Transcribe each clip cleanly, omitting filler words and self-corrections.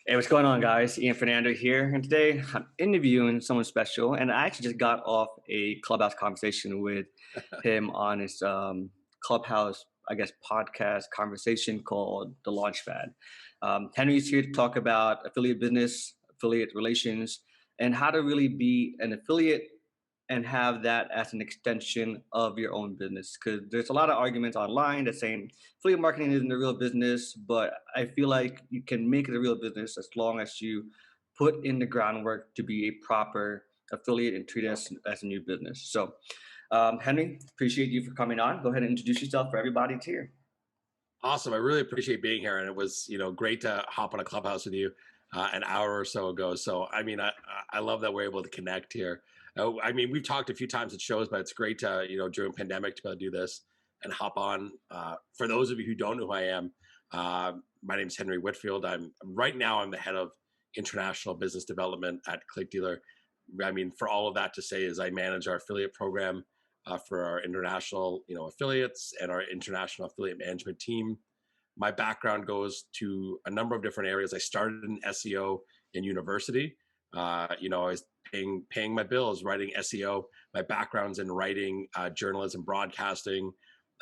Hey, what's going on, guys? Ian Fernando here, and today I'm interviewing someone special. And I actually just got off a clubhouse conversation with him on his clubhouse, I guess, podcast conversation called The Launchpad. Henry's here to talk about affiliate business, affiliate relations, and how to really be an affiliate and have that as an extension of your own business. Because there's a lot of arguments online that saying affiliate marketing isn't a real business, but I feel like you can make it a real business as long as you put in the groundwork to be a proper affiliate and treat it as a new business. So, Henry, appreciate you for coming on. Go ahead and introduce yourself for everybody to hear. Awesome. I really appreciate being here, and it was great to hop on a clubhouse with you an hour or so ago. So I love that we're able to connect here. We've talked a few times at shows, but it's great to during pandemic to be able to do this and hop on. For those of you who don't know who I am, my name is Henry Whitfield. I'm the head of international business development at ClickDealer. For all of that to say is I manage our affiliate program for our international, affiliates and our international affiliate management team. My background goes to a number of different areas. I started in SEO in university. I was paying my bills, writing SEO. My background's in writing, journalism, broadcasting.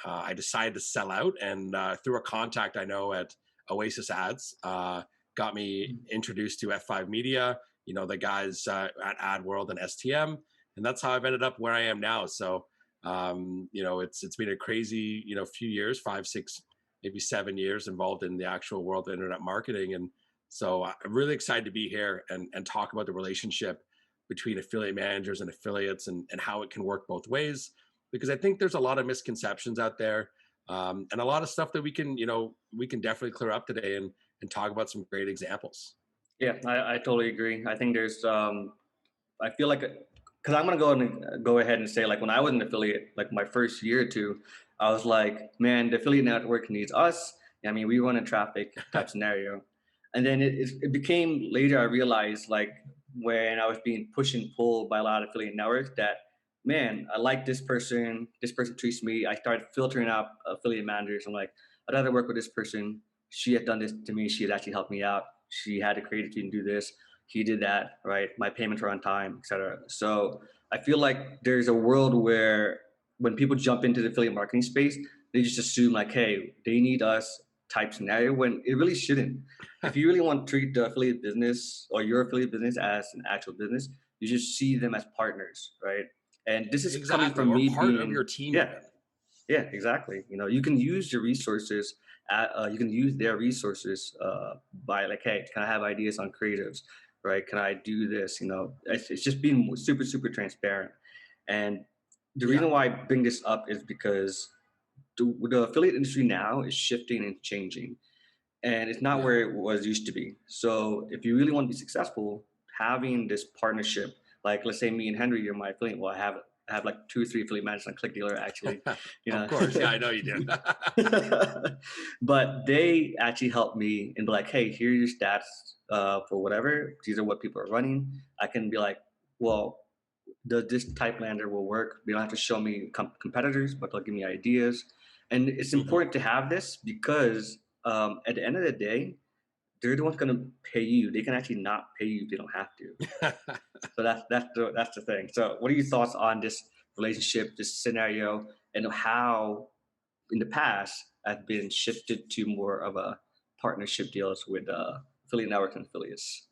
I decided to sell out, and through a contact I know at Oasis Ads, got me introduced to F5 Media. The guys at AdWorld and STM, and that's how I've ended up where I am now. So it's been a crazy few years, 5 6 maybe 7 years involved in the actual world of internet marketing. And so I'm really excited to be here and talk about the relationship between affiliate managers and affiliates, and how it can work both ways, because I think there's a lot of misconceptions out there, and a lot of stuff that we can definitely clear up today and talk about some great examples. Yeah, I totally agree. I think there's I feel like because I'm gonna go ahead and say, like, when I was an affiliate, like my first year or two, I was like, man, the affiliate network needs us. I mean, we run a traffic type scenario, and then it became later. I realized, like, when I was being pushed and pulled by a lot of affiliate networks, that man, I like this person. This person treats me. I started filtering out affiliate managers. I'm like, I'd rather work with this person. She had done this to me. She had actually helped me out. She had the creativity to do this. He did that, right? My payments were on time, etc. So I feel like there's a world where when people jump into the affiliate marketing space, they just assume, like, hey, they need us type scenario, when it really shouldn't. If you really want to treat the affiliate business or your affiliate business as an actual business, you just see them as partners, right? And this is coming Exactly, from or me part of your being, team yeah, even. yeah, exactly. You can use your resources. You can use their resources by, like, hey, can I have ideas on creatives, right? Can I do this? It's just being super, super transparent. And the Yeah. reason why I bring this up is because the affiliate industry now is shifting and changing, and it's not Yeah. where it was used to be. So if you really want to be successful, having this partnership, like, let's say me and Henry, you're my affiliate. Well, I have like 2 or 3 affiliate managers on ClickDealer, actually, you Of know. course. Yeah, I know you do. But they actually help me and be like, hey, here are your stats for whatever. These are what people are running. I can be like, well, this type lander will work. They don't have to show me competitors, but they'll give me ideas. And it's Mhm. important to have this because at the end of the day, they're the ones going to pay you. They can actually not pay you if they don't have to. So that's the thing. So, what are your thoughts on this relationship, this scenario, and how in the past have been shifted to more of a partnership deals with affiliate networks and affiliates?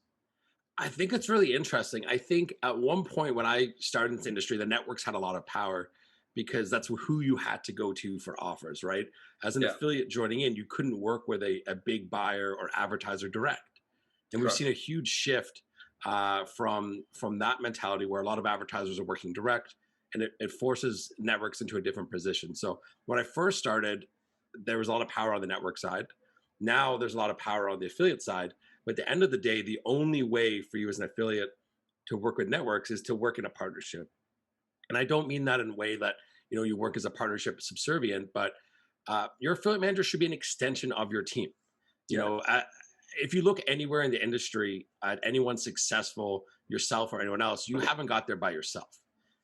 I think it's really interesting. I think at one point when I started in this industry, the networks had a lot of power because that's who you had to go to for offers, right? As an Yeah, affiliate joining in, you couldn't work with a big buyer or advertiser direct. And we've seen correct. a huge shift from that mentality where a lot of advertisers are working direct, and it forces networks into a different position. So when I first started, there was a lot of power on the network side. Now there's a lot of power on the affiliate side. But at the end of the day, the only way for you as an affiliate to work with networks is to work in a partnership. And I don't mean that in a way that you work as a partnership subservient, but your affiliate manager should be an extension of your team. You Yeah, know, uh, if you look anywhere in the industry at anyone successful, yourself or anyone else, you haven't got there by yourself.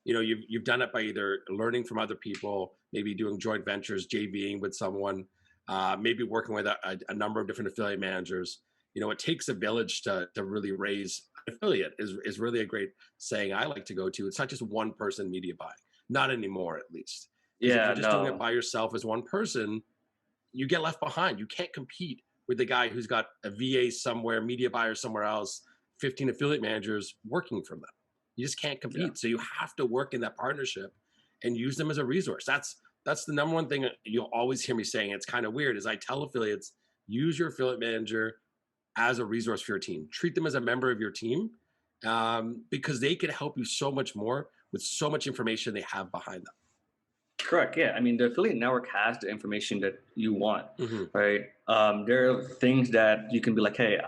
You've done it by either learning from other people, maybe doing joint ventures, JVing with someone, maybe working with a number of different affiliate managers. it takes a village to really raise an affiliate is really a great saying I like to go to. It's not just one person media buying, not anymore at least. Because if Yeah, you're just doing it no. by yourself as one person, you get left behind. You can't compete with the guy who's got a VA somewhere, media buyer somewhere else, 15 affiliate managers working for them. You just can't Yeah. compete. So you have to work in that partnership and use them as a resource. That's the number one thing you'll always hear me saying. It's kind of weird is I tell affiliates, use your affiliate manager as a resource for your team. Treat them as a member of your team, because they can help you so much more with so much information they have behind them. Correct. Yeah. I mean, the affiliate network has the information that you want, Mhm. right? There are things that you can be like, hey,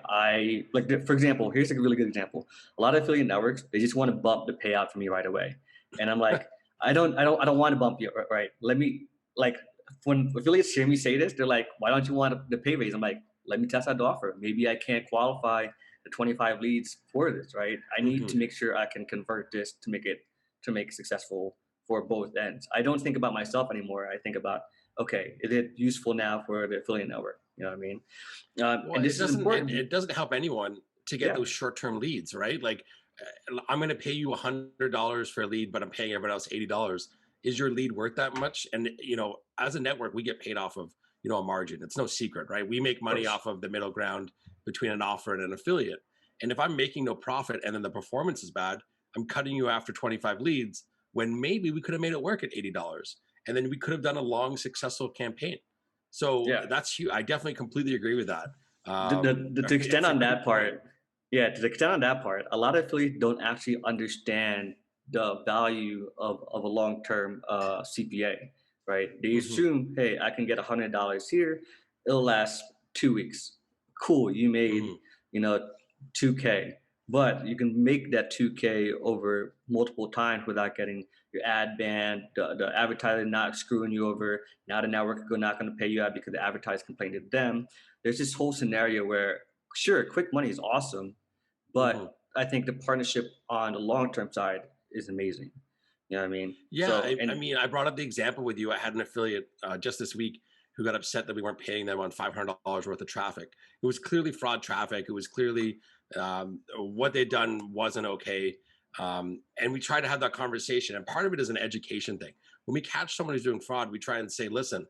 for example, here's a really good example. A lot of affiliate networks, they just want to bump the payout for me right away. And I'm like, I don't want to bump you, right? Let me, like, when affiliates hear me say this, they're like, why don't you want the pay raise? I'm like, let me test out the offer. Maybe I can't qualify the 25 leads for this, right? I need to Mhm. make sure I can convert this to make it successful for both ends. I don't think about myself anymore. I think about, okay, is it useful now for the affiliate network? You know what I mean? Well, And it this is doesn't it, important. it doesn't help anyone to get Yeah, those short-term leads, right? Like I'm going to pay you $100 for a lead, but I'm paying everyone else $80. Is your lead worth that much? And as a network, we get paid off of a margin. It's no secret, right? We make of money course. off of the middle ground between an offer and an affiliate. And if I'm making no profit and then the performance is bad, I'm cutting you after 25 leads when maybe we could have made it work at $80, and then we could have done a long, successful campaign. So Yeah. that's huge. I definitely completely agree with that. To extend It's a on great that point. part, yeah, to extend on that part, a lot of affiliates don't actually understand the value of a long-term CPA, right? They Hmm. assume, hey, I can get $100 here, it'll last 2 weeks. Cool, you made, Hmm. you know, 2K, but you can make that 2K over multiple times without getting your ad banned, the advertiser not screwing you over. Now the network is not going to pay you out because the advertiser complained to them. There's this whole scenario where, sure, quick money is awesome, Hmm. but I think the partnership on the long term side is amazing. You know what I mean? Yeah, So, I and mean, I brought up the example with you. I had an affiliate just this week who got upset that we weren't paying them on $500 worth of traffic. It was clearly fraud traffic. It was clearly what they'd done wasn't okay. And we try to have that conversation. And part of it is an education thing. When we catch someone who's doing fraud, we try and say, listen,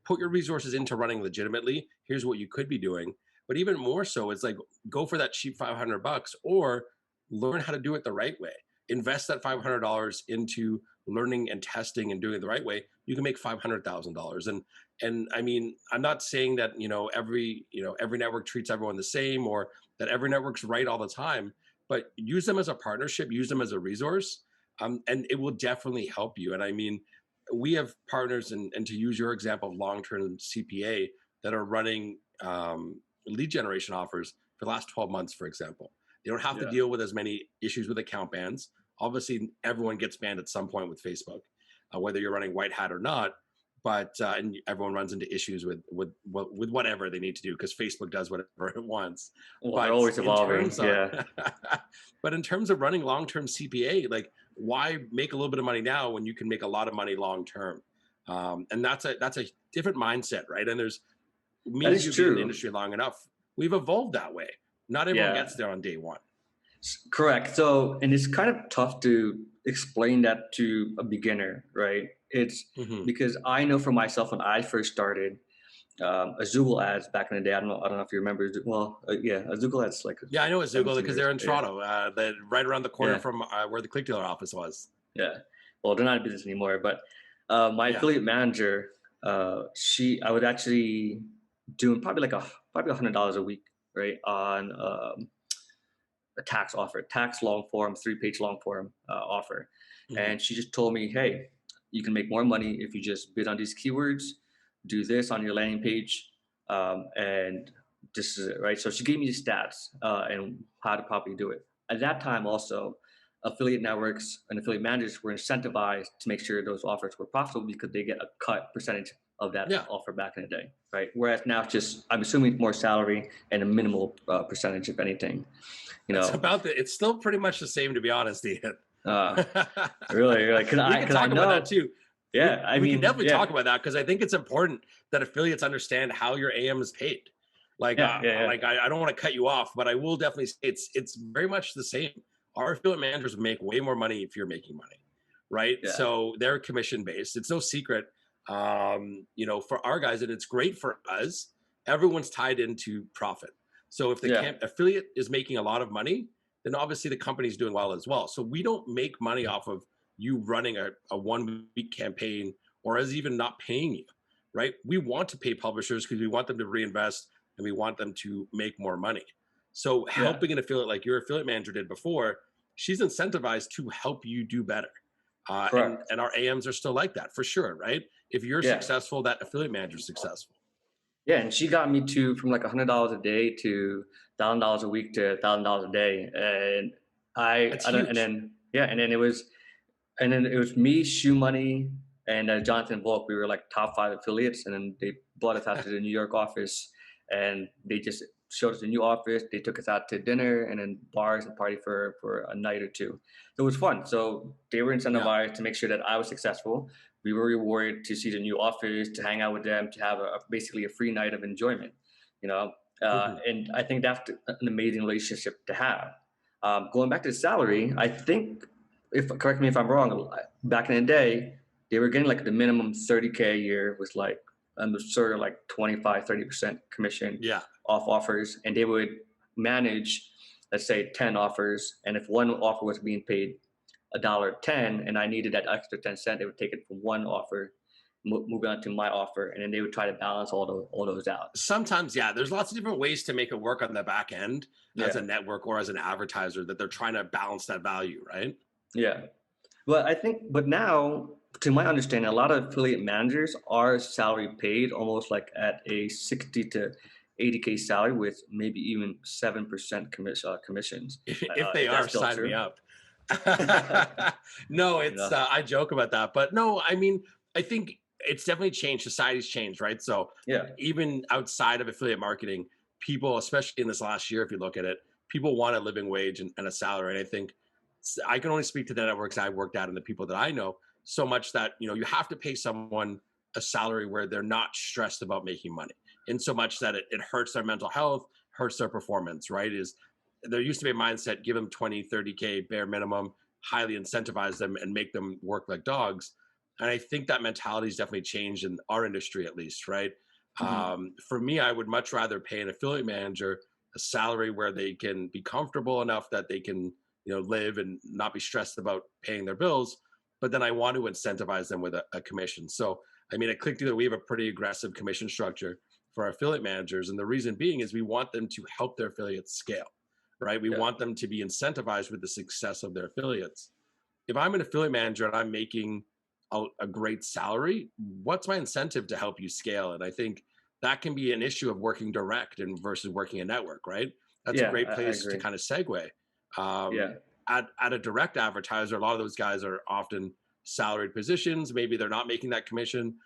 put your resources into running legitimately. Here's what you could be doing. But even more so, it's like go for that cheap $500 or learn how to do it the right way. Invest that $500 into learning and testing and doing it the right way. You can make $500,000. And I mean, I'm not saying that every network treats everyone the same or that every network's right all the time, but use them as a partnership, use them as a resource, and it will definitely help you. And I mean, we have partners, and to use your example of long-term CPA that are running lead generation offers for the last 12 months, for example. They don't have to yeah, deal with as many issues with account bans. Obviously, everyone gets banned at some point with Facebook, whether you're running white hat or not. But and everyone runs into issues with whatever they need to do because Facebook does whatever it wants. well, they're But always in evolving. terms of Yeah, but in terms of running long-term CPA, like why make a little bit of money now when you can make a lot of money long term? And that's a different mindset, right? And there's that me and is you being in the true. industry long enough, we've evolved that way. Not everyone Yeah, gets there on day one. correct. So, and it's kind of tough to explain that to a beginner, right? It's Hmm. because I know for myself when I first started, Azul ads back in the day. I don't know if you remember. Well, yeah, Azul ads like Yeah, I know Azugo 17 because years. they're in Yeah, Toronto, right around the corner yeah, from where the Click Dealer office was. yeah. Well, they're not in business anymore. But my Yeah. affiliate manager, I would actually doing probably $100 a week, right, on a tax offer, tax long form, 3-page long form offer, Hmm. and she just told me, hey, you can make more money if you just bid on these keywords, do this on your landing page, and this is it, right? So she gave me the stats and how to properly do it. At that time, also, affiliate networks and affiliate managers were incentivized to make sure those offers were profitable because they get a cut percentage of that Yeah. offer back in the day, right? Whereas now, it's just I'm assuming more salary and a minimal percentage, if anything, you It's know. about it's still pretty much the same, to be honest, Ian. Uh, really, like, cause We I, can cause I talk about that know, too. We yeah. I we can mean, definitely yeah, talk about that because I think it's important that affiliates understand how your AM is paid. Yeah, yeah, yeah, I don't want to cut you off, but I will definitely say it's very much the same. Our affiliate managers make way more money if you're making money, right? yeah, So they're commission based. It's no secret, for our guys, and it's great for us. Everyone's tied into profit. So if the yeah, affiliate is making a lot of money, then obviously the company's doing well as well. So we don't make money off of you running a 1 week campaign or as even not paying you, right? We want to pay publishers because we want them to reinvest and we want them to make more money. So yeah. helping an affiliate like your affiliate manager did before, she's incentivized to help you do better. And Correct. and our AMs are still like that for sure, right? If you're Yeah, successful, that affiliate manager is successful. yeah. And she got me to from like $100 a day to $1,000 a week to $1,000 a day, and That's I don't, and huge. then yeah, and then it was me, Shoe Money, and Jonathan Volk. We were like top five affiliates, and then they brought us out to the New York office, and they just showed us the new office. They took us out to dinner and then bars and party for a night or two. So it was fun. So they were Yeah. incentivized to make sure that I was successful. We were rewarded to see the new office, to hang out with them, to have basically a free night of enjoyment. You know, Mhm. and I think that's an amazing relationship to have. Going back to the salary, I think, if correct me if I'm wrong, back in the day, they were getting like the minimum 30K a year was like an absurd like 25-30% commission Yeah. off offers, and they would manage, let's say, 10 offers, and if one offer was being paid $1.10 and I needed that extra 10 cent, they would take it from one offer, move on to my offer, and then they would try to balance all those out. Sometimes, yeah, there's lots of different ways to make it work on the back end as a Yeah, network or as an advertiser that they're trying to balance that value, right? yeah. But I think, but now, to my understanding, a lot of affiliate managers are salary paid almost like at a 60 to 80K salary with maybe even 7% commissions. If they Is that are, still sign me true? up. No, You it's know? I joke about that, but no, I mean, I think it's definitely changed. Society's changed, right? So Yeah, even outside of affiliate marketing, people, especially in this last year, if you look at it, people want a living wage and a salary. And I think I can only speak to the networks I worked at and the people that I know so much that you have to pay someone a salary where they're not stressed about making money, in so much that it hurts their mental health, hurts their performance, right? Is there used to be a mindset, give them 20, 30K bare minimum, highly incentivize them and make them work like dogs. And I think that mentality has definitely changed in our industry, at least, right? hmm, For me, I would much rather pay an affiliate manager a salary where they can be comfortable enough that they can, live and not be stressed about paying their bills. But then I want to incentivize them with a commission. So, I mean, at ClickDealer, we have a pretty aggressive commission structure for our affiliate managers. And the reason being is we want them to help their affiliates scale, right? We yeah, want them to be incentivized with the success of their affiliates. If I'm an affiliate manager and I'm making a great salary, what's my incentive to help you scale? And I think that can be an issue of working direct and versus working a network, right? That's a yeah, great I place to agree. kind of segue. Yeah, Um, at a direct advertiser, a lot of those guys are often salaried positions. Maybe they're not making that commission.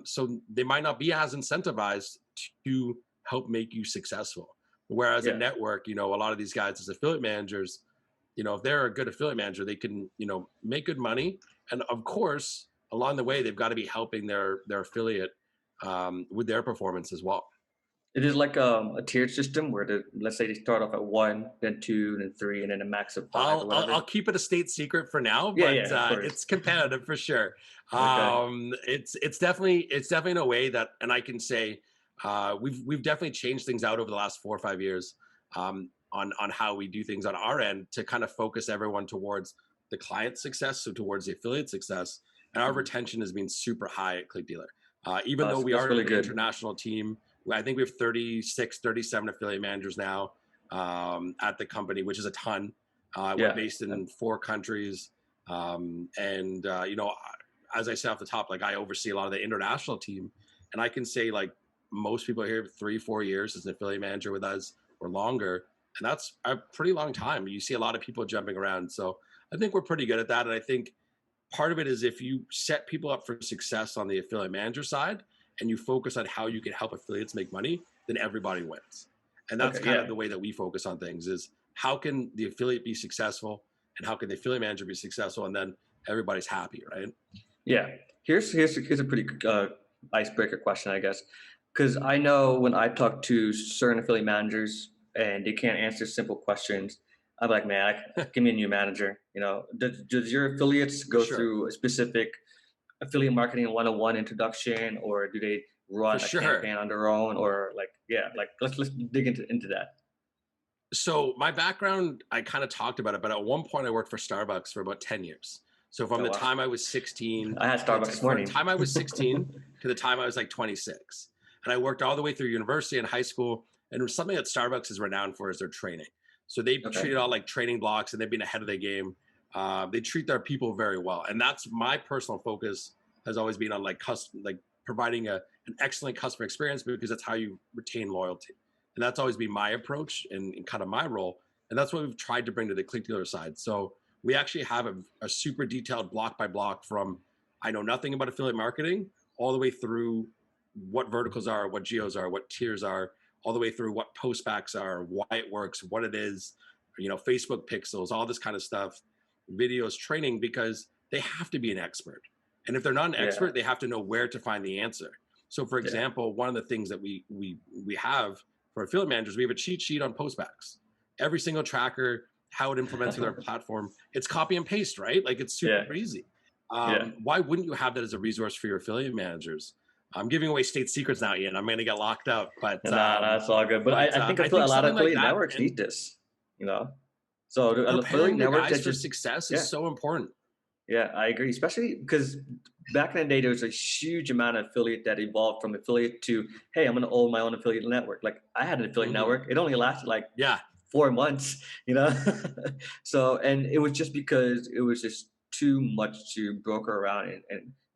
So they might not be as incentivized to help make you successful. Whereas a yeah. network, a lot of these guys as affiliate managers, if they're a good affiliate manager, they can, make good money. And of course, along the way, they've got to be helping their affiliate with their performance as well. It is like a tiered system where let's say they start off at one, then two, then three, and then a max of five or I'll whatever. keep it a state secret for now, Yeah, but yeah, of course. it's competitive for sure. Okay. It's definitely in a way that, and I can say we've definitely changed things out over the last 4 or 5 years on how we do things on our end to kind of focus everyone towards the client success, so towards the affiliate success, and our Mhm. retention has been super high at ClickDealer. Even though we That's are really an good. international team, I think we have 36, 37 affiliate managers now at the company, which is a ton. We're Yeah. based in 4 countries. And, as I said off the top, like I oversee a lot of the international team. And I can say, like, most people are here 3, 4 years as an affiliate manager with us or longer. And that's a pretty long time. You see a lot of people jumping around. So I think we're pretty good at that. And I think part of it is if you set people up for success on the affiliate manager side and you focus on how you can help affiliates make money, then everybody wins. And that's Okay. kind of Yeah. the way that we focus on things is how can the affiliate be successful and how can the affiliate manager be successful, and then everybody's happy, right? Yeah. Here's a pretty icebreaker question, I guess. because I know when I talk to certain affiliate managers and they can't answer simple questions, I'm like, man, give me a new manager. Does your affiliates For go sure. through a specific affiliate marketing 101 introduction, or do they For run a sure. campaign on their own, or like, yeah, like let's dig into that. So my background, I kind of talked about it, but at one point I worked for Starbucks for about 10 years. So from Oh the wow, time I was 16 I had to Starbucks this from the morning. time I was 16 to the time I was like 26. And I worked all the way through university and high school. And it was something that Starbucks is renowned for is their training. So they treat Okay. it all like training blocks, and they've been ahead of the game. They treat their people very well. And that's my personal focus has always been on like providing an excellent customer experience, because that's how you retain loyalty. And that's always been my approach and kind of my role. And that's what we've tried to bring to the click dealer side. So we actually have a super detailed block by block from I know nothing about affiliate marketing all the way through what verticals are, what geos are, what tiers are, all the way through what postbacks are, why it works, what it is, Facebook pixels, all this kind of stuff, videos, training, because they have to be an expert. And if they're not an Yeah, expert, they have to know where to find the answer. So for yeah. example, one of the things that we have for affiliate managers, we have a cheat sheet on postbacks. Every single tracker, how it implements with our platform, it's copy and paste, right? Like it's Yeah, super easy. yeah. Why wouldn't you have that as a resource for your affiliate managers? I'm giving away state secrets now, Ian. I'm going to get locked up, Nah, it's all good. But I think I a think lot of something like affiliate that networks and need this, you know. So the affiliate preparing their networks guys that for just, success is yeah, so important. yeah, I agree. Especially because back in the day, there was a huge amount of affiliate that evolved from affiliate to, hey, I'm going to own my own affiliate network. Like I had an affiliate Hmm. network. It only lasted like Yeah, 4 months, you know. So, and it was just because it was just too much to broker around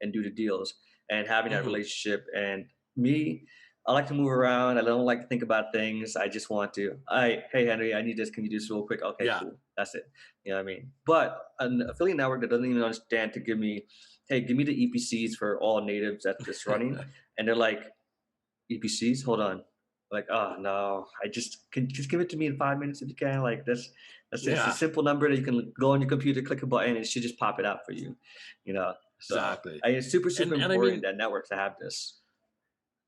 and do the deals and having that hmm relationship. And me, I like to move around. I don't like to think about things. I just want to, hey Henry, I need this. Can you do this real quick? Okay, yeah, cool. That's it. You know what I mean? But an affiliate network that doesn't even understand to give me, hey, give me the EPCs for all natives that's just running. And they're like, EPCs? Hold on. Like, oh no, I just give it to me in 5 minutes if you can. Like that's it's a yeah, simple number that you can go on your computer, click a button, and it should just pop it out for you. You know. So exactly. it's super And I important mean, that networks have this.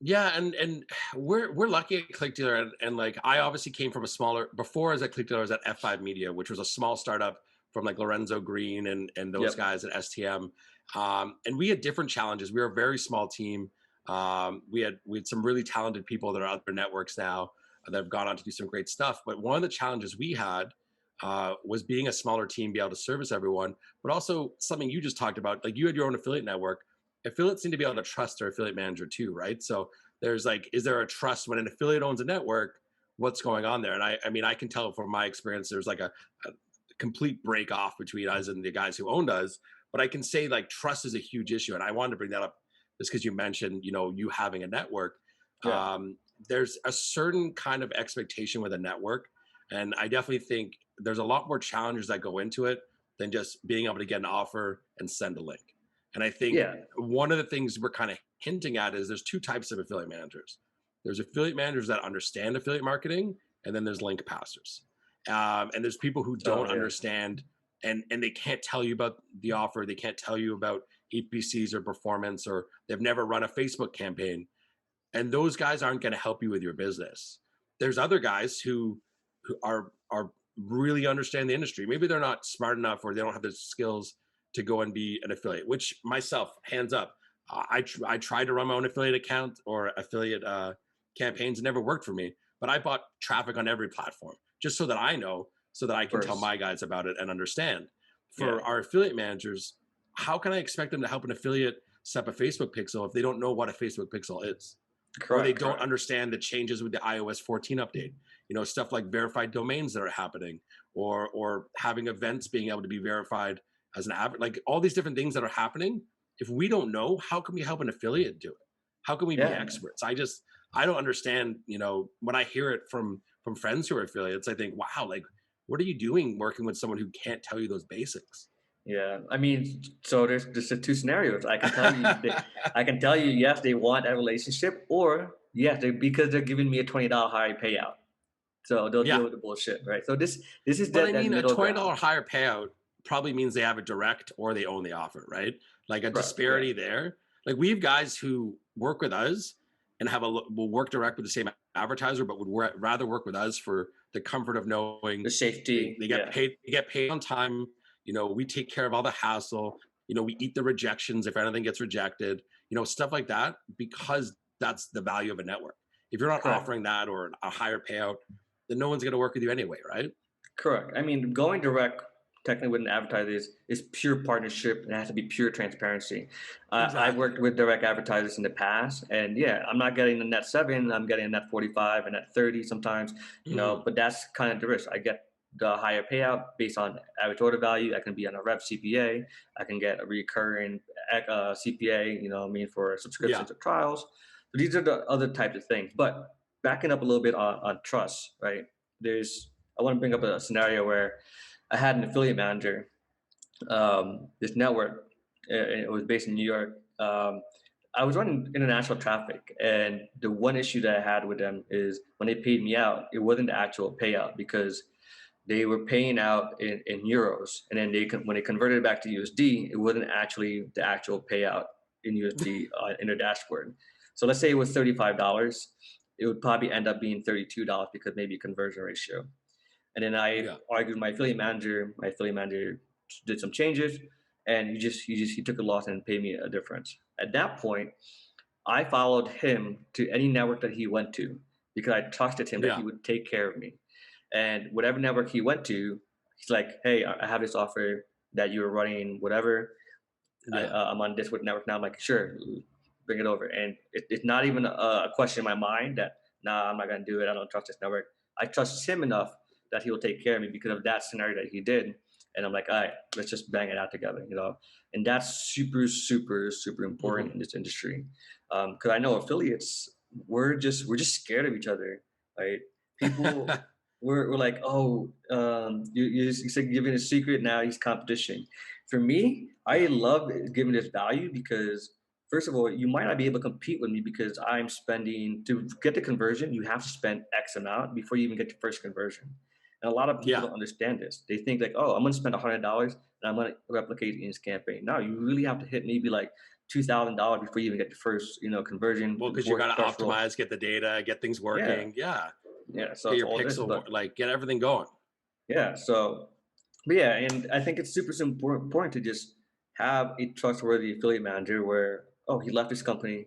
yeah, and we're lucky at ClickDealer, and like I obviously came from a smaller before. I was at ClickDealer, I was at F5 Media, which was a small startup from like Lorenzo Green and those Yep. guys at STM. And we had different challenges. We were a very small team. We had some really talented people that are out there networks now that have gone on to do some great stuff. But one of the challenges we had was being a smaller team, be able to service everyone, but also something you just talked about. Like you had your own affiliate network. Affiliates need to be able to trust their affiliate manager too, right? So there's like, is there a trust when an affiliate owns a network? What's going on there? And I mean, I can tell from my experience, there's like a complete break off between us and the guys who owned us. But I can say like trust is a huge issue, and I wanted to bring that up just because you mentioned, you having a network. Yeah. Um, there's a certain kind of expectation with a network, and I definitely think there's a lot more challenges that go into it than just being able to get an offer and send a link. And I think Yeah. one of the things we're kind of hinting at is there's two types of affiliate managers. There's affiliate managers that understand affiliate marketing, and then there's link passers. And there's people who Oh don't yeah. understand, and they can't tell you about the offer. They can't tell you about EPCs or performance, or they've never run a Facebook campaign. And those guys aren't going to help you with your business. There's other guys who are really understand the industry. Maybe they're not smart enough, or they don't have the skills to go and be an affiliate. Which myself, hands up, I tried to run my own affiliate account or affiliate campaigns. It never worked for me. But I bought traffic on every platform just so that I know, so that I Of can tell course. my guys about it and understand. Yeah. For our affiliate managers, how can I expect them to help an affiliate set up a Facebook pixel if they don't know what a Facebook pixel is? Or they Correct. don't Correct. understand the changes with the iOS 14 update. Stuff like verified domains that are happening, or having events being able to be verified as an app, like all these different things that are happening. If we don't know, how can we help an affiliate do it? How can we be Yeah. experts? I don't understand. When I hear it from friends who are affiliates, I think, wow, like what are you doing working with someone who can't tell you those basics? Yeah, I mean, so there's the two scenarios. I can tell you, yes, they want that relationship, or yes, because they're giving me a $20 higher payout, so they'll deal Yeah. with the bullshit, right? So this is But I that mean, a middle $20 ground. higher payout probably means they have a direct or they own the offer, right? Like a Right. Yeah. disparity there. Like we have guys who work with us, and will work direct with the same advertiser, but would rather work with us for the comfort of knowing The safety, they get yeah. paid, they get paid on time. We take care of all the hassle. We eat the rejections if anything gets rejected. Stuff like that, because that's the value of a network. If you're not Correct. offering that or a higher payout, then no one's going to work with you anyway, right? Correct. I mean, going direct technically with an advertiser is pure partnership and it has to be pure transparency. I've Exactly. worked with direct advertisers in the past, and yeah, I'm not getting the net 7, I'm getting a net 45 and net 30 sometimes, Mhm. but that's kind of the risk. I get the higher payout based on average order value. I can be on a rev CPA. I can get a recurring CPA, I mean, for Yeah. subscriptions or trials. So these are the other types of things. But backing up a little bit on trust, right? I want to bring up a scenario where I had an affiliate manager, this network. It was based in New York. I was running international traffic, and the one issue that I had with them is when they paid me out, it wasn't the actual payout because they were paying out in euros, and then when they converted it back to USD, it wasn't actually the actual payout in USD in their dashboard. So let's say it was $35, it would probably end up being $32 because maybe conversion ratio. And then I Yeah. argued with my affiliate manager. My affiliate manager did some changes, and he took a loss and paid me a difference. At that point, I followed him to any network that he went to because I trusted him that he Yeah. would take care of me. And whatever network he went to, he's like, "Hey, I have this offer that you were running, whatever. Yeah. I'm on this network now." I'm like, "Sure, bring it over." And it's not even a question in my mind that, nah, I'm not gonna do it. I don't trust this network. I trust him enough that he will take care of me because of that scenario that he did. And I'm like, all right, let's just bang it out together. And that's super, super, super important Mhm. in this industry. Because I know affiliates, we're just scared of each other, right? People, we're like, oh, you said giving a secret, now he's competition. For me, I Yeah. love giving this value because first of all, you might not be able to compete with me because I'm spending to get the conversion, you have to spend X amount before you even get the first conversion. And a lot of people Yeah. don't understand this. They think like, oh, I'm gonna spend $100 and I'm gonna replicate in this campaign. No, you really have to hit maybe like $2,000 before you even get the first, conversion, Well, the because you got to first roll. optimize, get the data, get things Yeah, working. Yeah. yeah. So Get it's your all this, pixel, but like get everything going. yeah. But yeah, and I think it's super important to just have a trustworthy affiliate manager where, oh, he left his company,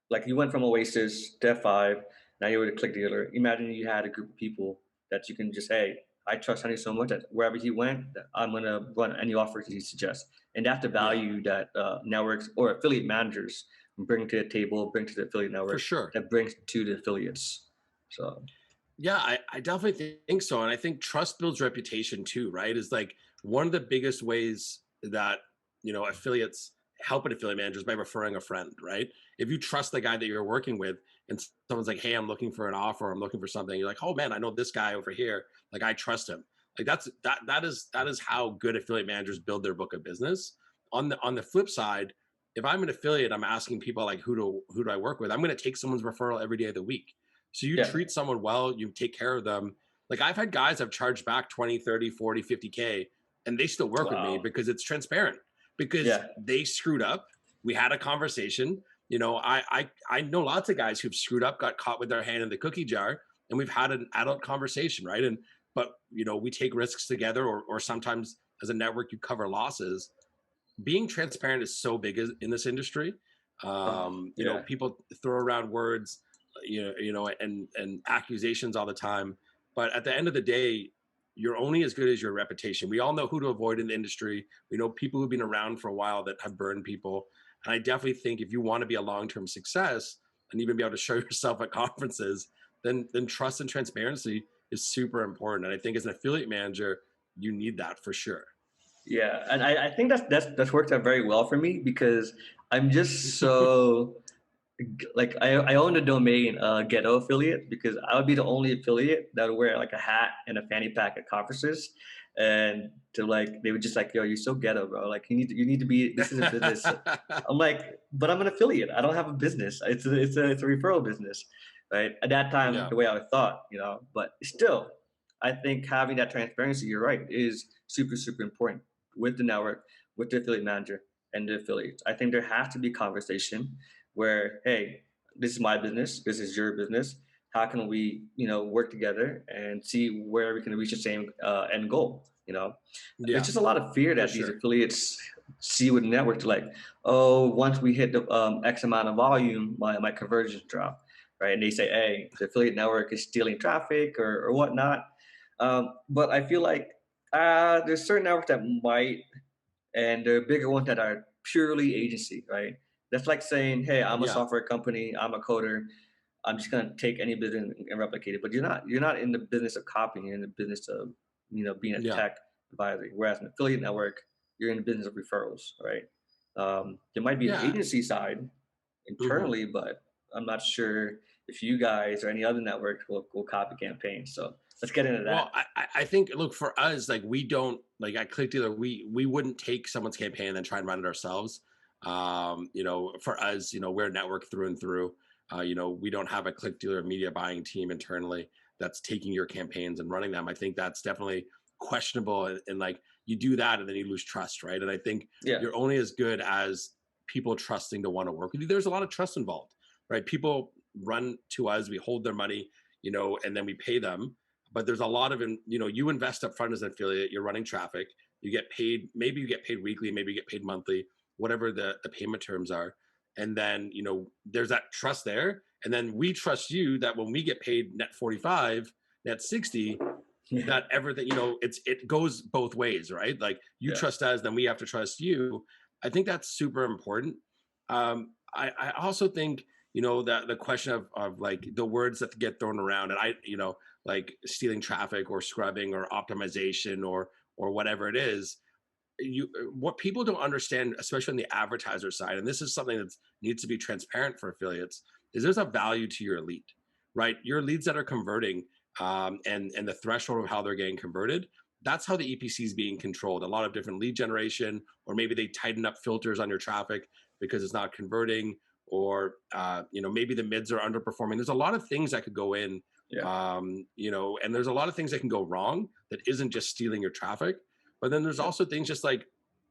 like he went from Oasis to F5, now you're with a click dealer. Imagine you had a group of people that you can just, hey, I trust Honey so much that wherever he went, that I'm gonna run any offers he suggests. And that's the Yeah, value that networks or affiliate managers bring to the table, bring to the affiliate for network, sure. that brings to the affiliates. So Yeah, I definitely think so. And I think trust builds reputation too, right? Is like one of the biggest ways that, affiliates help an affiliate manager is by referring a friend, right? If you trust the guy that you're working with and someone's like, hey, I'm looking for an offer, I'm looking for something, you're like, oh man, I know this guy over here. Like I trust him. Like that is how good affiliate managers build their book of business. On the flip side, if I'm an affiliate, I'm asking people like who do I work with? I'm going to take someone's referral every day of the week. So you yeah, treat someone well, you take care of them. Like I've had guys I've charged back 20, 30, 40, 50K, and they still work with me wow, because it's transparent, because yeah, they screwed up. We had a conversation. I know lots of guys who've screwed up, got caught with their hand in the cookie jar, and we've had an adult conversation, right? But we take risks together, or sometimes as a network you cover losses. Being transparent is so big in this industry. oh, yeah, People throw around words, and accusations all the time. But at the end of the day, you're only as good as your reputation. We all know who to avoid in the industry. We know people who've been around for a while that have burned people. And I definitely think if you want to be a long-term success and even be able to show yourself at conferences, then trust and transparency is super important. And I think as an affiliate manager, you need that for sure. yeah. And I think that's worked out very well for me because I'm just so like I own the domain ghetto affiliate because I would be the only affiliate that would wear like a hat and a fanny pack at conferences, and to like they would just like, yo, you're so ghetto, bro, like you need to be, this is a business. I'm like, but I'm an affiliate, I don't have a business, it's a referral business, right? At that time Yeah, the way I thought, but still I think having that transparency, you're right, is super super important with the network, with the affiliate manager and the affiliates. I think there has to be conversation where, hey, this is my business, this is your business. How can we, work together and see where we can reach the same end goal? There's Yeah, just a lot of fear for that these sure. affiliates see with networks, like, oh, once we hit the X amount of volume, my conversions drop, right? And they say, hey, the affiliate network is stealing traffic or whatnot. But I feel like there's certain networks that might, and there are bigger ones that are purely agency, right? That's like saying, hey, I'm a Yeah, software company, I'm a coder, I'm just gonna take any business and replicate it. But you're not in the business of copying, you're in the business of being a yeah. tech advisor. Whereas an affiliate network, you're in the business of referrals, right? There might be an Yeah. agency side Mhm. internally, but I'm not sure if you guys or any other network will copy campaigns. So let's get into that. Well, I think, look, for us, like, we don't, like, at Click Dealer, we wouldn't take someone's campaign and then try and run it ourselves. For us, we're a network through and through. We don't have a Click Dealer media buying team internally that's taking your campaigns and running them. I think that's definitely questionable, and like, you do that and then you lose trust, right? And I think Yeah, you're only as good as people trusting to want to work with you. There's a lot of trust involved, right? People run to us, we hold their money, and then we pay them. But there's a lot of, you invest up front as an affiliate, you're running traffic, you get paid, maybe you get paid weekly, maybe you get paid monthly, whatever the payment terms are. And then, there's that trust there. And then we trust you that when we get paid net 45, net 60, yeah, that everything, it goes both ways, right? Like, you yeah, trust us, then we have to trust you. I think that's super important. I also think, that the question of like the words that get thrown around, and like stealing traffic or scrubbing or optimization or whatever it is, what people don't understand, especially on the advertiser side, and this is something that needs to be transparent for affiliates, is there's a value to your lead, right? Your leads that are converting, and the threshold of how they're getting converted, that's how the EPC is being controlled. A lot of different lead generation, or maybe they tighten up filters on your traffic because it's not converting, or maybe the mids are underperforming. There's a lot of things that could go in, yeah, and there's a lot of things that can go wrong that isn't just stealing your traffic. But then there's yeah, also things, just like,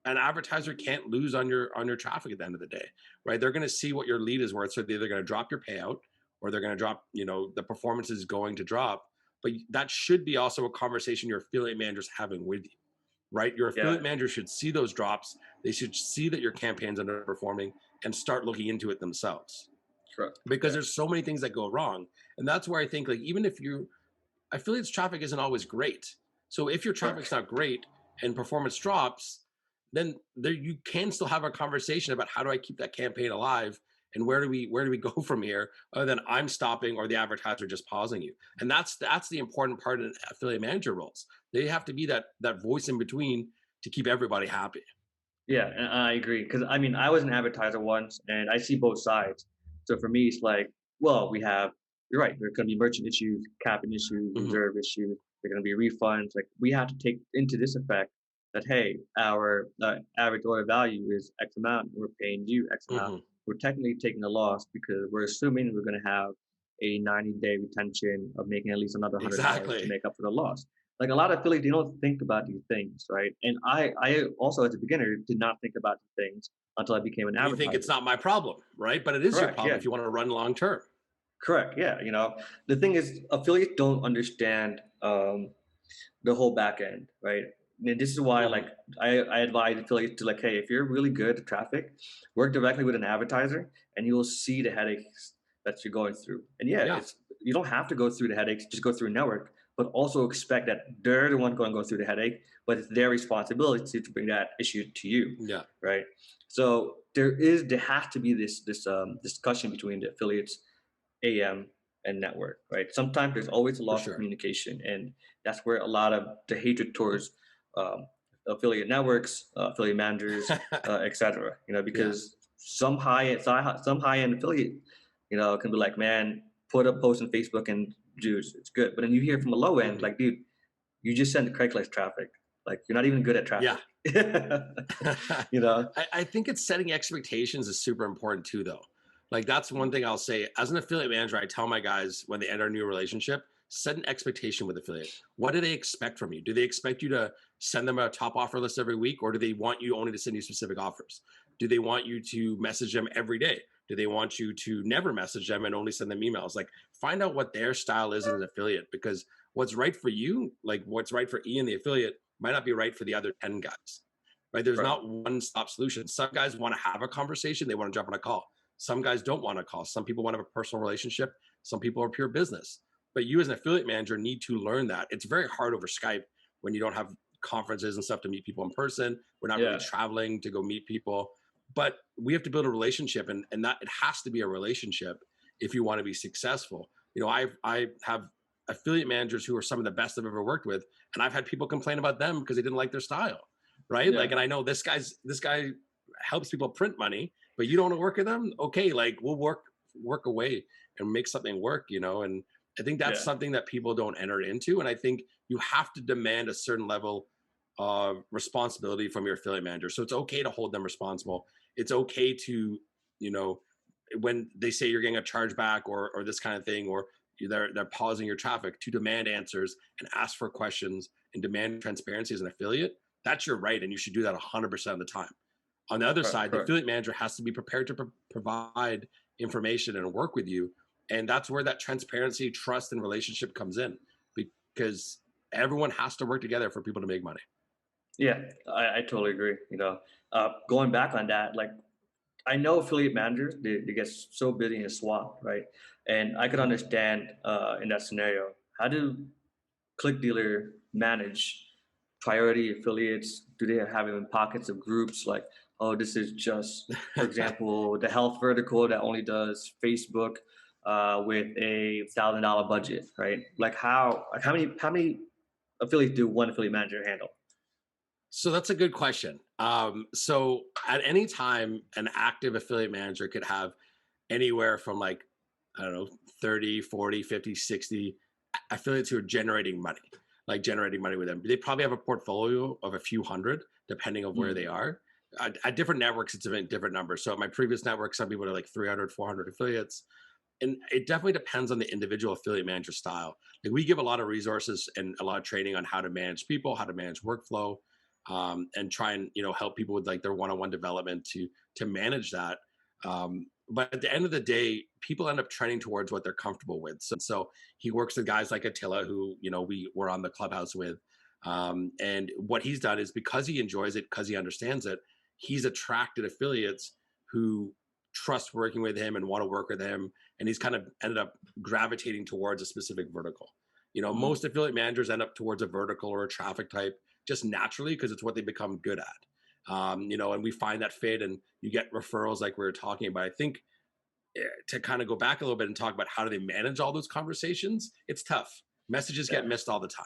an advertiser can't lose on your traffic at the end of the day, right? They're going to see what your lead is worth, so they're either going to drop your payout, or they're going to drop, the performance is going to drop. But that should be also a conversation your affiliate manager's having with you, right? Your yeah. affiliate manager should see those drops. They should see that your campaign's underperforming and start looking into it themselves, Correct. because Yeah, there's so many things that go wrong. And that's where I think, like, even if you affiliates traffic isn't always great. So if your traffic's correct. not great and performance drops, then there you can still have a conversation about, how do I keep that campaign alive, and where do we go from here, other than I'm stopping or the advertiser just pausing you. And that's the important part in affiliate manager roles. They have to be that voice in between to keep everybody happy. Yeah, and I agree because I mean I was an advertiser once, and I see both sides. So for me, it's like, well, we have. You're right. There are going to be merchant issues, capping issues, Hmm. reserve issues. There are going to be refunds. Like we have to take into this effect that hey, our average order value is X amount. We're paying you X amount. Hmm. We're technically taking a loss because we're assuming we're going to have a 90-day retention of making at least another $100 to Exactly. make up for the loss. Like a lot of affiliates, they don't think about these things, right? And I also, as a beginner, did not think about these things until I became an And you think it's advertiser. not my problem, right? But it is your Correct. problem Yeah. if you want to run long term. Correct. Yeah. The thing is, affiliates don't understand the whole back end, right? And this is why, like, Hmm. I advise affiliates to like, hey, if you're really good at traffic, work directly with an advertiser, and you'll see the headaches that you're going through. And yeah, Yeah. it's you don't have to go through the headaches; just go through a network. But also expect that they're the one going to go through the headache, but it's their responsibility to bring that issue to you, Yeah. right? So there has to be this discussion between the affiliates AM and network, right? Sometimes there's always a For loss of sure. communication, and that's where a lot of the hatred towards um, affiliate networks, affiliate managers, etc. Yeah. Because some high end affiliate, can be like, man, put a post on Facebook and dude, it's good. But then you hear from a low end, Hmm. like, dude, you just send Craigslist traffic. Like, you're not even good at Yeah. traffic. you know? I think it's setting expectations is super important too, though. Like, that's one thing I'll say as an affiliate manager. I tell my guys when they enter a new relationship, set an expectation with affiliate. What do they expect from you? Do they expect you to send them a top offer list every week, or do they want you only to send you specific offers? Do they want you to message them every day? Do they want you to never message them and only send them emails? Like, find out what their style is as an affiliate, because what's right for you, like what's right for Ian, the affiliate, might not be right for the other 10 guys, right? There's Right. not one stop solution. Some guys want to have a conversation, they want to jump on a call. Some guys don't want to call. Some people want to have a personal relationship. Some people are pure business. But you as an affiliate manager need to learn that. It's very hard over Skype when you don't have conferences and stuff to meet people in person. We're not really Yeah. traveling to go meet people. But we have to build a relationship, and that it has to be a relationship if you want to be successful. You know, I have affiliate managers who are some of the best I've ever worked with, and I've had people complain about them because they didn't like their style, right? Like, Yeah. and I know this guy helps people print money, but you don't want to work with them. Okay, like we'll work away and make something work, you know. And I think that's Yeah. something that people don't enter into, and I think you have to demand a certain level of responsibility from your affiliate manager. So it's okay to hold them responsible. It's okay to, you know, when they say you're getting a chargeback or this kind of thing, or they're pausing your traffic, to demand answers and ask for questions and demand transparency as an affiliate. That's your right, and you should do that 100% of the time. On the other Correct. side, the Correct. affiliate manager has to be prepared to provide information and work with you, and that's where that transparency, trust, and relationship comes in, because everyone has to work together for people to make money. Yeah, I totally agree. Going back on that, like I know affiliate managers, they get so busy and swamped, right? And I could Mhm. understand in that scenario, how do click dealer manage priority affiliates? Do they have even pockets of groups like, oh, this is just, for example, the health vertical that only does Facebook with a $1,000 budget, right? Like how many affiliates do one affiliate manager handle? So that's a good question. So at any time, an active affiliate manager could have anywhere from like, I don't know, 30, 40, 50, 60 affiliates who are generating money, like generating money with them. They probably have a portfolio of a few hundred, depending on where they Mm, are. At different networks, it's a different number. So at my previous network, some people are like 300, 400 affiliates. And it definitely depends on the individual affiliate manager style. Like, we give a lot of resources and a lot of training on how to manage people, how to manage workflow, and try and, you know, help people with like their one-on-one development to manage that. But at the end of the day, people end up trending towards what they're comfortable with. So he works with guys like Attila, who, you know, we were on the clubhouse with. And what he's done is, because he enjoys it, because he understands it, he's attracted affiliates who trust working with him and want to work with him. And he's kind of ended up gravitating towards a specific vertical. You know, mm, most affiliate managers end up towards a vertical or a traffic type just naturally, because it's what they become good at. You know, and we find that fit, and you get referrals like we were talking about. I think, to kind of go back a little bit and talk about how do they manage all those conversations, it's tough. Messages yeah, get missed all the time.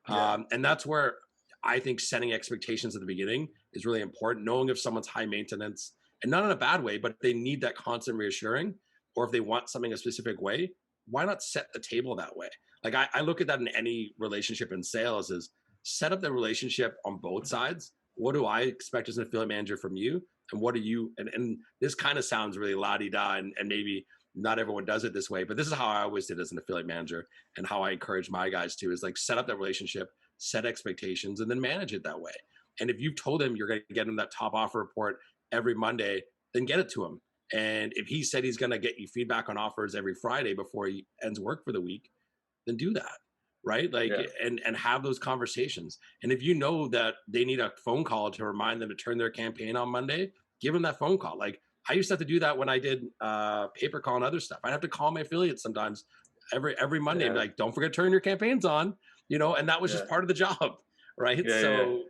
yeah, And that's where I think setting expectations at the beginning is really important. Knowing if someone's high maintenance, and not in a bad way, but they need that constant reassuring, or if they want something a specific way, why not set the table that way? Like, I look at that in any relationship in sales is, set up the relationship on both sides. What do I expect as an affiliate manager from you? And what are you, and this kind of sounds really la-di-da, and maybe not everyone does it this way, but this is how I always did as an affiliate manager, and how I encourage my guys to, is like, set up that relationship, set expectations, and then manage it that way. And if you've told him you're going to get him that top offer report every Monday, then get it to him. And if he said he's going to get you feedback on offers every Friday before he ends work for the week, then do that, right? Like, yeah, and have those conversations. And if you know that they need a phone call to remind them to turn their campaign on Monday, give them that phone call. Like, I used to have to do that when I did paper call and other stuff. I'd have to call my affiliates sometimes every Monday and be yeah, like, don't forget to turn your campaigns on, you know. And that was just yeah, part of the job, right? yeah, yeah. So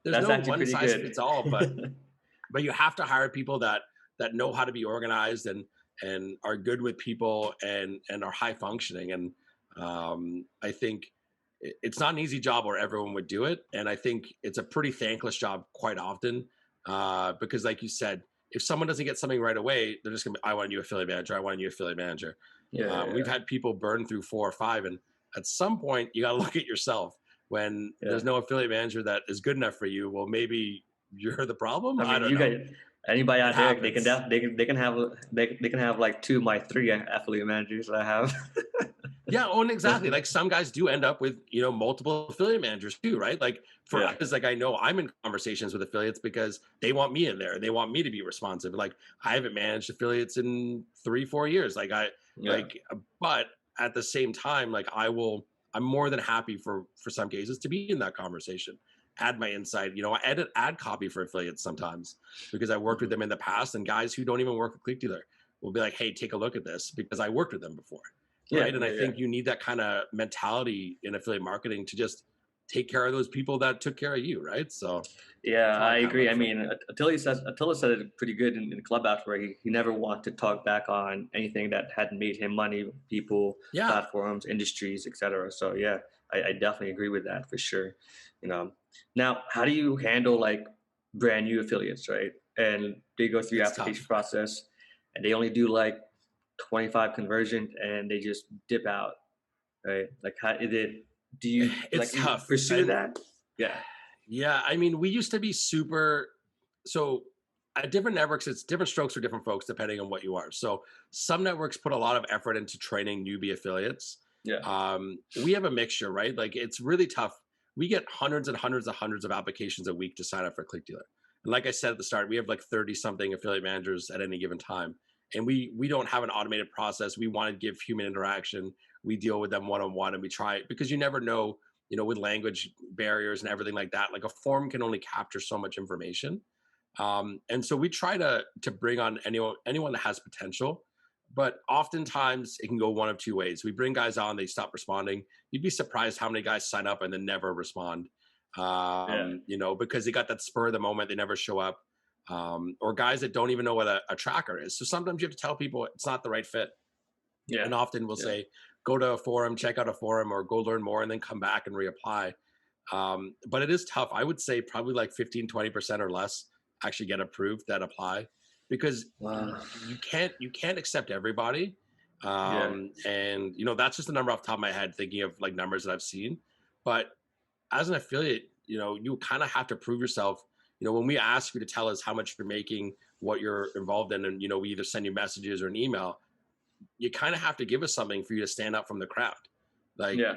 there's That's no actually one pretty size good. fits all, but you have to hire people that know how to be organized, and are good with people, and are high functioning. And I think it's not an easy job where everyone would do it, and I think it's a pretty thankless job quite often, because, like you said, if someone doesn't get something right away, they're just gonna be, I want a new affiliate manager, I want a new affiliate manager. Yeah, yeah, We've yeah, had people burn through 4 or 5, and at some point you got to look at yourself. When yeah. there's no affiliate manager that is good enough for you, well, maybe you're the problem. I I mean, don't you know. got anybody It out there, they can happens. def- they can have like two of my three affiliate managers that I have. Yeah, oh, and exactly. Like some guys do end up with, multiple affiliate managers too, right? Like for Yeah. us, like I know I'm in conversations with affiliates because they want me in there. They want me to be responsive. Like I haven't managed affiliates in 3, 4 years. Yeah. But at the same time, I'm more than happy for some cases to be in that conversation. Add my insight, I edit ad copy for affiliates sometimes because I worked with Mhm. them in the past, and guys who don't even work with Click Dealer will be like, hey, take a look at this because I worked with them before. Yeah. Right. And I Yeah. Yeah. think you need that kind of mentality in affiliate marketing to just take care of those people that took care of you. Right. So Yeah, that's how I I kind of agree. look I for it. mean, Attila said it pretty good in the clubhouse where he never wanted to talk back on anything that hadn't made him money, people, Yeah. platforms, industries, etc. So yeah, I definitely agree with that for sure. You know, now how do you handle like brand new affiliates, right? And they go through the It's application tough. process and they only do like 25 conversions and they just dip out, right? Like how is it? Do you It's like tough. pursue And that? Yeah, yeah, I mean, we used to be super. So at different networks, it's different strokes for different folks depending on what you are. So some networks put a lot of effort into training newbie affiliates. yeah, We have a mixture, right? Like it's really tough. We get hundreds of applications a week to sign up for ClickDealer. And like I said at the start, we have like 30 something affiliate managers at any given time. And we don't have an automated process. We want to give human interaction. We deal with them one on one, and we try because you never know, with language barriers and everything like that. Like a form can only capture so much information, and so we try to bring on anyone that has potential. But oftentimes it can go one of two ways. We bring guys on, they stop responding. You'd be surprised how many guys sign up and then never respond. yeah, Because they got that spur of the moment, they never show up. Or guys that don't even know what a tracker is. So sometimes you have to tell people it's not the right fit. yeah, And often we'll yeah. say, go to a forum, check out a forum, or go learn more, and then come back and reapply. But it is tough. I would say probably like 15, 20% or less actually get approved that apply because Wow. you can't accept everybody. Yeah, And that's just the number off the top of my head, thinking of like numbers that I've seen. But as an affiliate, you kind of have to prove yourself. When we ask you to tell us how much you're making, what you're involved in, and we either send you messages or an email, you kind of have to give us something for you to stand out from the crowd. Like, yeah,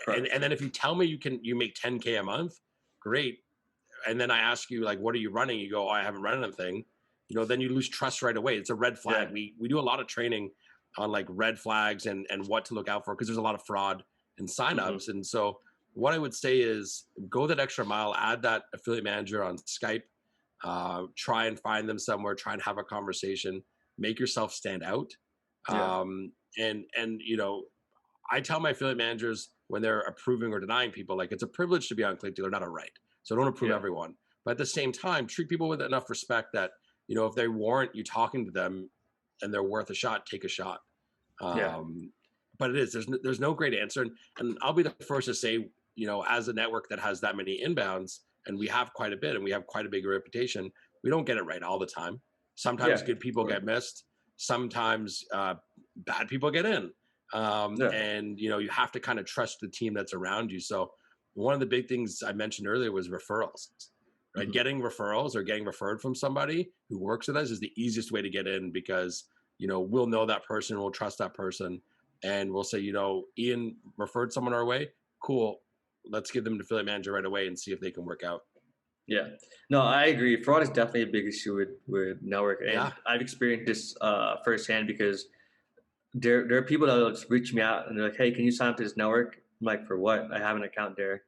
and correct. then if you tell me you make 10K a month, great. And then I ask you like, what are you running? You go, oh, I haven't run anything. Then you lose trust right away. It's a red Yeah, flag. We do a lot of training on like red flags and what to look out for because there's a lot of fraud and hmm, signups. And so what I would say is go that extra mile, add that affiliate manager on Skype, try and find them somewhere, try and have a conversation, make yourself stand out. yeah, And I tell my affiliate managers when they're approving or denying people, like it's a privilege to be on ClickDealer, not a right. So don't approve yeah, everyone. But at the same time, treat people with enough respect that, if they warrant you talking to them and they're worth a shot, take a shot. yeah, Um, but there's no great answer. And I'll be the first to say, as a network that has that many inbounds, and we have quite a bit and we have quite a big reputation, we don't get it right all the time. yeah, Sometimes good of people course. get missed. Sometimes bad people get in. Yeah, And you have to kind of trust the team that's around you. So one of the big things I mentioned earlier was referrals, right? hmm, Getting referrals or getting referred from somebody who works with us is the easiest way to get in because we'll know that person, we'll trust that person, and we'll say, Ian referred someone our way. Cool. Let's give them an affiliate manager right away and see if they can work out. yeah. No, I agree. Fraud is definitely a big issue with network, and Yeah. I've experienced this firsthand because there are people that will just reach me out and they're like, "Hey, can you sign up to this network?" I'm like, "For what? I have an account there."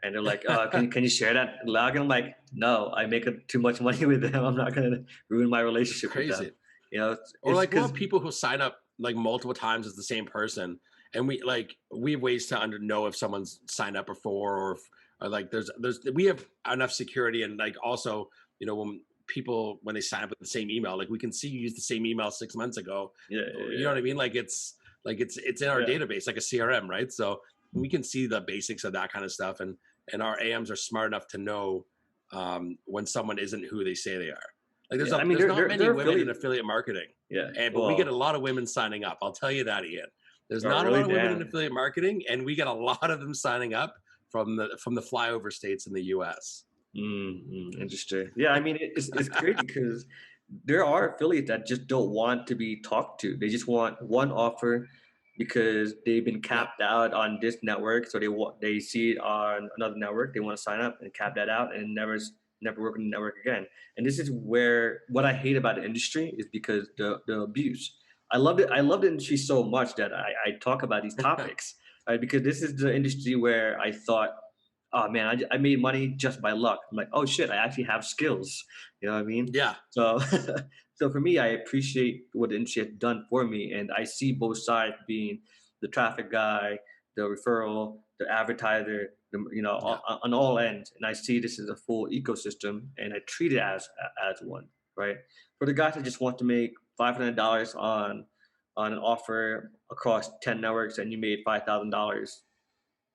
And they're like, can you share that log?" And I'm like, "No, I make too much money with them. I'm not gonna ruin my It's relationship with them." crazy. Or It's like we'll because have people who sign up like multiple times as the same person, and we have ways to know if someone's signed up before, or like there's we have enough security, and like also when they sign up with the same email, like we can see you used the same email 6 months ago. yeah, You know what I mean? Like it's in our yeah, database like a CRM, right? So we can see the basics of that kind of stuff, and our AMs are smart enough to know when someone isn't who they say they are. Like yeah. I mean, there's not many they're women in affiliate. affiliate marketing, Yeah. but we get a Well, lot of women signing up. I'll tell you that, Ian. There's oh, not a really? lot of women in Damn. affiliate marketing, and we get a lot of them signing up from the flyover states in the U.S. Interesting. Yeah, I mean, it's crazy because there are affiliates that just don't want to be talked to. They just want one offer. because they've been Yep. capped out on this network. So they see it on another network, they want to sign up and cap that out and never work on the network again. And this is where what I hate about the industry is because the abuse. I love the industry so much that I talk about these topics, right? Because this is the industry where I thought, oh man, I made money just by luck. I'm like, oh shit, I actually have skills. You know what I mean? Yeah. So, so for me, I appreciate what the industry has done for me, and I see both sides being the traffic guy, the referral, the advertiser, Yeah. on all ends. And I see this as a full ecosystem, and I treat it as one, right? For the guys that just want to make $500 on an offer across 10 networks, and you made $5,000,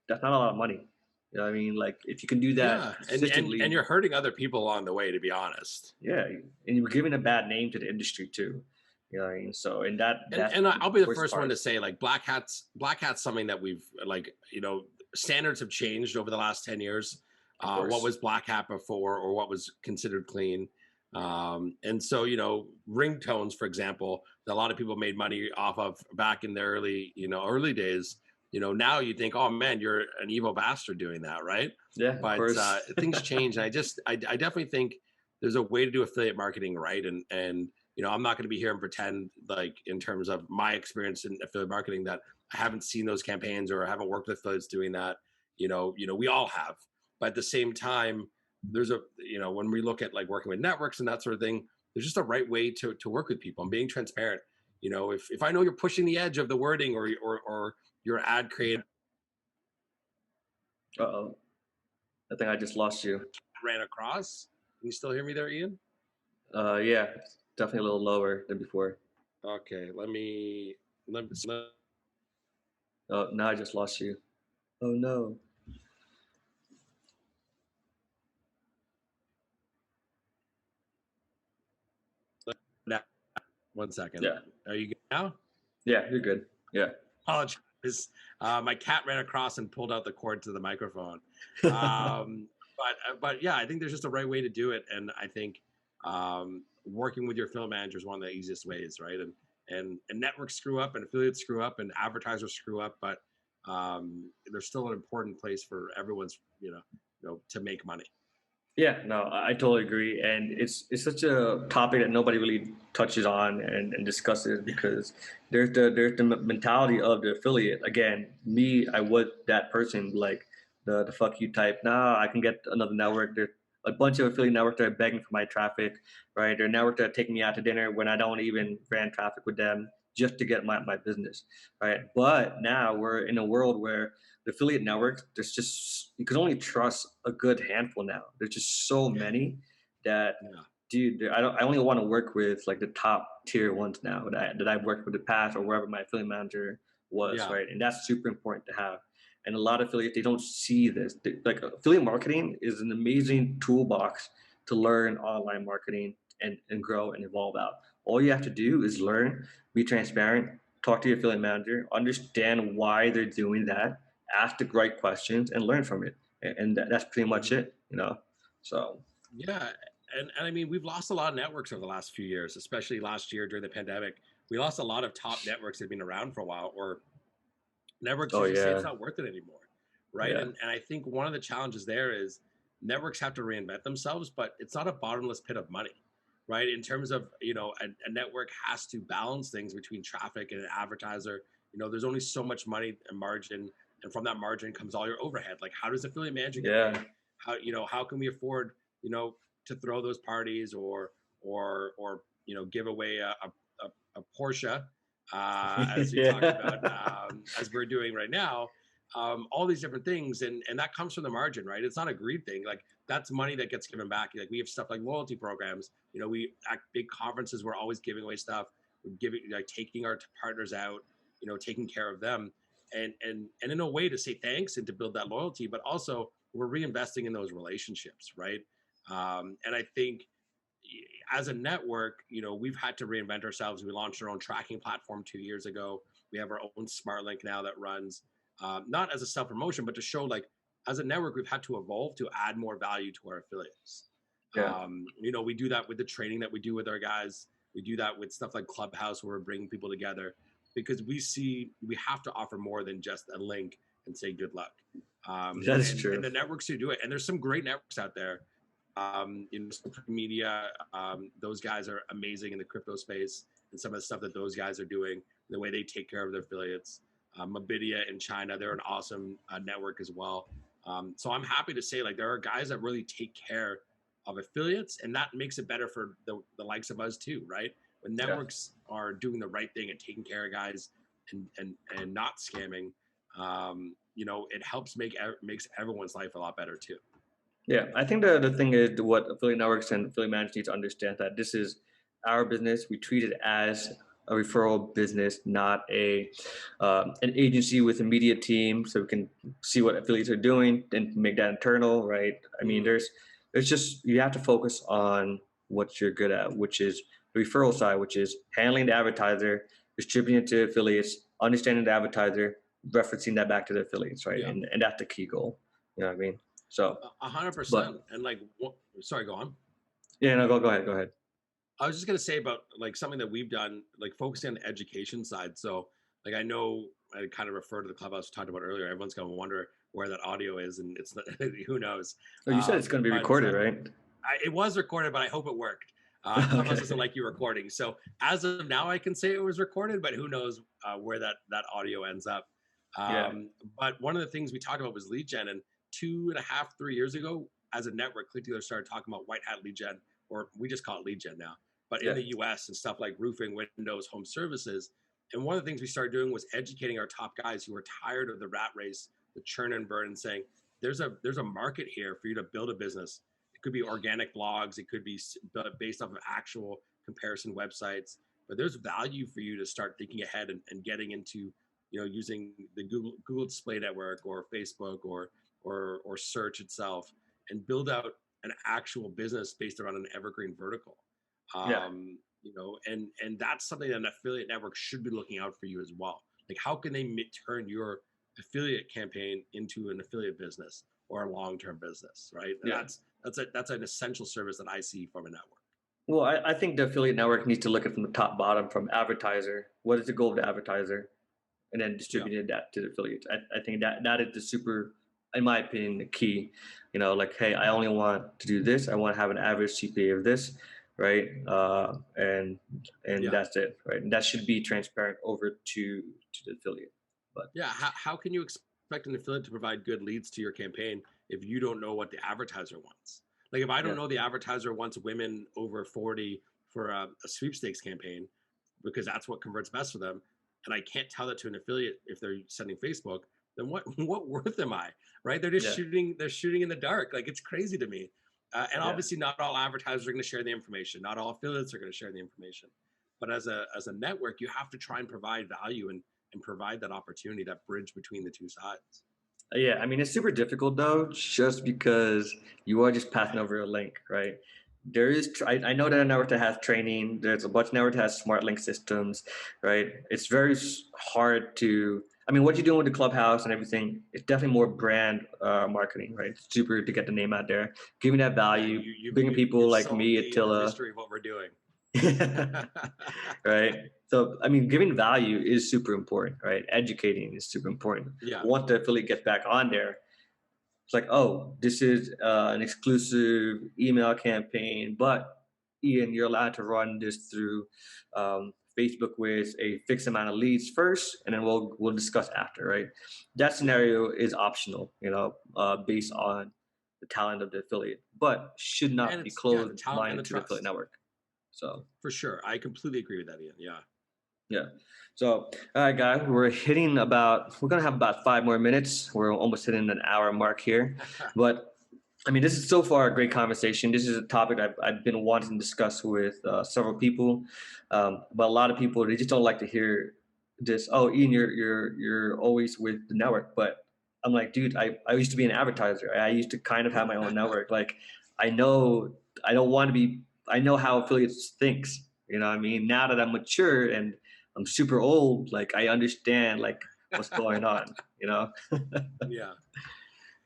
that's not a lot of money. You know what I mean? Like if you can do that Yeah. And consistently, you're hurting other people along the way, to be honest. yeah, and you're giving a bad name to the industry too. You know what I mean? So, and that's And the I'll be the worst first one part. to say, like, black hats something that we've, like, standards have changed over the last 10 years. Of What course. was black hat before, or what was considered clean. And so, ringtones, for example, that a lot of people made money off of back in the early days. Now you think, oh man, you're an evil bastard doing that, right? Yeah, of But course. things change, and I definitely think there's a way to do affiliate marketing right. And I'm not going to be here and pretend, like, in terms of my experience in affiliate marketing, that I haven't seen those campaigns or I haven't worked with affiliates doing that. We all have. But at the same time, there's when we look at, like, working with networks and that sort of thing, there's just a right way to work with people and being transparent. If I know you're pushing the edge of the wording, or your ad creative Uh-oh. I think I just lost you. ran across. Can you still hear me there, Ian? Yeah, it's definitely a little lower than before. Okay, let me Oh, now I just lost you. Oh no. now. 1 second. Yeah. Are you good now? Yeah, you're good. Yeah. Apologize. My cat ran across and pulled out the cord to the microphone. But yeah, I think there's just a right way to do it, and I think working with your film manager is one of the easiest ways, right? And networks screw up, and affiliates screw up, and advertisers screw up, but there's still an important place for everyone's, to make money. Yeah, no, I totally agree, and it's such a topic that nobody really touches on and discusses Yeah, because there's the mentality of the affiliate. Again, me, I was that person, like the fuck you type. Nah, I can get another network. There's a bunch of affiliate networks that are begging for my traffic, right? They're networks that are taking me out to dinner when I don't even ran traffic with them just to get my business, right? But now we're in a world where the affiliate networks, there's just you can only trust a good handful now. There's just so yeah, many that, yeah, dude, I only want to work with like the top tier ones now that I've worked with the past or wherever my affiliate manager was, yeah, right? And that's super important to have. And a lot of affiliates, they don't see this. Like affiliate marketing is an amazing toolbox to learn online marketing and grow and evolve out. All you have to do is learn, be transparent, talk to your affiliate manager, understand why they're doing that, ask the right questions, and learn from it. And that's pretty much mhm, it. So, yeah. And I mean, we've lost a lot of networks over the last few years, especially last year during the pandemic. We lost a lot of top networks that have been around for a while, or networks oh usually say it's yeah, not worth it anymore, right? yeah, And I think one of the challenges there is networks have to reinvent themselves, but it's not a bottomless pit of money, right? In terms of, a network has to balance things between traffic and an advertiser. There's only so much money and margin, and from that margin comes all your overhead. Like, how does affiliate manager get paid? yeah, How can we afford, to throw those parties, or give away a Porsche, as we talked about, yeah, as we're doing right now. All these different things, and that comes from the margin, right? It's not a greed thing. Like, that's money that gets given back. Like, we have stuff like loyalty programs. We at big conferences, we're always giving away stuff. We're giving, like, taking our partners out, taking care of them, and in a way to say thanks and to build that loyalty, but also we're reinvesting in those relationships, right? And I think, as a network, we've had to reinvent ourselves. We launched our own tracking platform 2 years ago. We have our own smart link now that runs, not as a self promotion, but to show, like, as a network, we've had to evolve to add more value to our affiliates. yeah. We do that with the training that we do with our guys. We do that with stuff like Clubhouse, where we're bringing people together. because we have to offer more than just a link and say good luck. That's And true. the networks who do it, and there's some great networks out there. In social media, those guys are amazing in the crypto space, and some of the stuff that those guys are doing, the way they take care of their affiliates. Mobidia in China, they're an awesome network as well. So I'm happy to say, like, there are guys that really take care of affiliates, and that makes it better for the likes of us too, right? When Yeah. networks are doing the right thing and taking care of guys and not scamming, it helps makes everyone's life a lot better too. Yeah, I think the thing is what affiliate networks and affiliate managers need to understand that this is our business. We treat it as a referral business, not an agency with a media team, so we can see what affiliates are doing and make that internal, right? I mean, Mm, there's just you have to focus on what you're good at, which is the referral side, which is handling the advertiser, distributing it to affiliates, understanding the advertiser, referencing that back to the affiliates, right? yeah, And that's the key goal. You know what I mean? So. 100%. But And like, sorry, go on. yeah, no, go ahead, go ahead. I was just gonna say about like something that we've done, like focusing on the education side. So, like, I know I kind of refer to the clubhouse we talked about earlier. Everyone's gonna wonder where that audio is, and it's not, who knows. Oh, you said it's going to be But recorded, right? it was recorded, but I hope it worked. Clubhouse doesn't Okay. like you recording, so as of now, I can say it was recorded, but who knows where that audio ends up. Yeah. Um, but one of the things we talked about was lead gen, and 2.5, 3 years ago, as a network, Click Dealer started talking about white hat lead gen, or we just call it lead gen now. But in Yeah. the U.S. and stuff like roofing, windows, home services, and one of the things we started doing was educating our top guys who were tired of the rat race, the churn and burn, and saying there's a market here for you to build a business. It could be organic blogs. It could be based off of actual comparison websites. But there's value for you to start thinking ahead and getting into, using the Google Display Network or Facebook or search itself and build out an actual business based around an evergreen vertical. Yeah. And that's something that an affiliate network should be looking out for you as well. Like, how can they turn your affiliate campaign into an affiliate business or a long-term business, right? And Yeah. that's an essential service that I see from a network. Well, I think the affiliate network needs to look at from the top bottom, from advertiser. What is the goal of the advertiser? And then Yeah. distributing that to the affiliates. I think that is the super, in my opinion, the key. Like, hey, I only want to do this. I want to have an average CPA of this, right? And Yeah. that's it, right? And that should be transparent over to the affiliate. But Yeah. How can you expect an affiliate to provide good leads to your campaign if you don't know what the advertiser wants? Like, if I don't yeah, know the advertiser wants women over 40 for a sweepstakes campaign because that's what converts best for them, and I can't tell that to an affiliate if they're sending Facebook, then what what worth am I? Right? yeah, They're shooting in the dark. Like, it's crazy to me. And yeah. obviously, not all advertisers are going to share the information. Not all affiliates are going to share the information. But as a network, you have to try and provide value and provide that opportunity, that bridge between the two sides. Yeah, I mean, it's super difficult though, just because you are just passing over a link, right? I know that a network that has training, there's a bunch of network that has smart link systems, right? It's very hard to, I mean, what you're doing with the clubhouse and everything, it's definitely more brand marketing, right? It's super to get the name out there, giving that Yeah, value, bringing people you've like solved me, the Attila. mystery of what we're doing. Right? So, I mean, giving value is super important, right? Educating is super important. Yeah, Once the affiliate gets back on there, it's like, oh, this is an exclusive email campaign, but Ian, you're allowed to run this through Facebook with a fixed amount of leads first, and then we'll discuss after, right? That yeah, scenario is optional, based on the talent of the affiliate, but should and not be it's yeah the closed talent and the minded to the affiliate trust network. So. for sure. I completely agree with that, Ian. Yeah. Yeah. So, all right, guys, we're going to have about 5 more minutes. We're almost hitting an hour mark here. But I mean, this is so far a great conversation. This is a topic I've been wanting to discuss with several people. But a lot of people, they just don't like to hear this. Oh, Ian, you're always with the network. But I'm like, dude, I used to be an advertiser. I used to kind of have my own network. Like, I know I don't want to be, I know how affiliates thinks. You know what I mean? Now that I'm mature and I'm super old, like I understand like what's going on, you know? Yeah.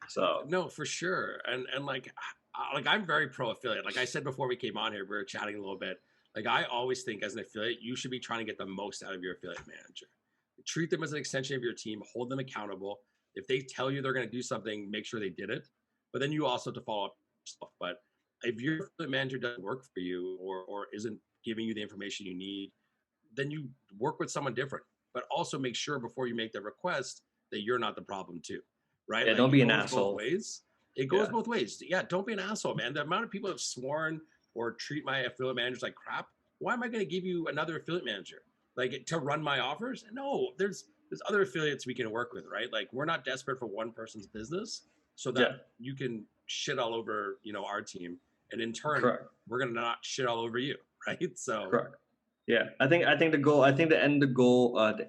So No, for sure. And like I'm very pro affiliate. Like I said before we came on here, we were chatting a little bit. Like, I always think as an affiliate, you should be trying to get the most out of your affiliate manager. treat them as an extension of your team, hold them accountable. If they tell you they're going to do something, make sure they did it. But then you also have to follow up yourself. But if your affiliate manager doesn't work for you, or isn't giving you the information you need, then you work with someone different. But also make sure before you make the request that you're not the problem too, right? Yeah, Like don't it be an goes both asshole. ways. It goes Yeah, both ways. Yeah, don't be an asshole, man. The amount of people have sworn or treat my affiliate managers like crap. Why am I going to give you another affiliate manager like to run my offers? No, there's other affiliates we can work with, right? Like we're not desperate for one person's business so yeah, that you can shit all over, our team, and in turn correct, we're going to not shit all over you, right? So correct. Yeah, the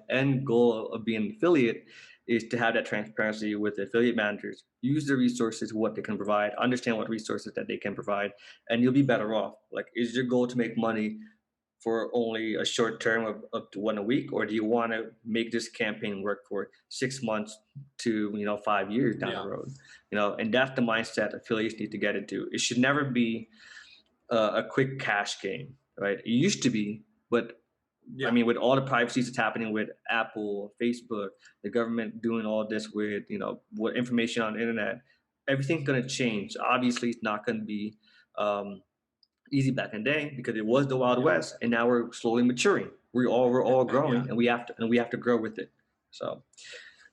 end goal of being an affiliate is to have that transparency with the affiliate managers. Use the resources, what they can provide, understand what resources that they can provide, and you'll be better off. Like, is your goal to make money for only a short term of up to one a week, or do you want to make this campaign work for 6 months to 5 years down the yeah, road? And that's the mindset affiliates need to get into. It should never be a quick cash game, right? It used to be, but I yeah, mean, with all the privacies that's happening with Apple, Facebook, the government doing all this with what information on the internet, everything's going to change. Obviously, it's not going to be um, easy back in the day because it was the Wild yeah, West, and now we're slowly maturing. We're all yeah. growing, and we have to grow with it. So,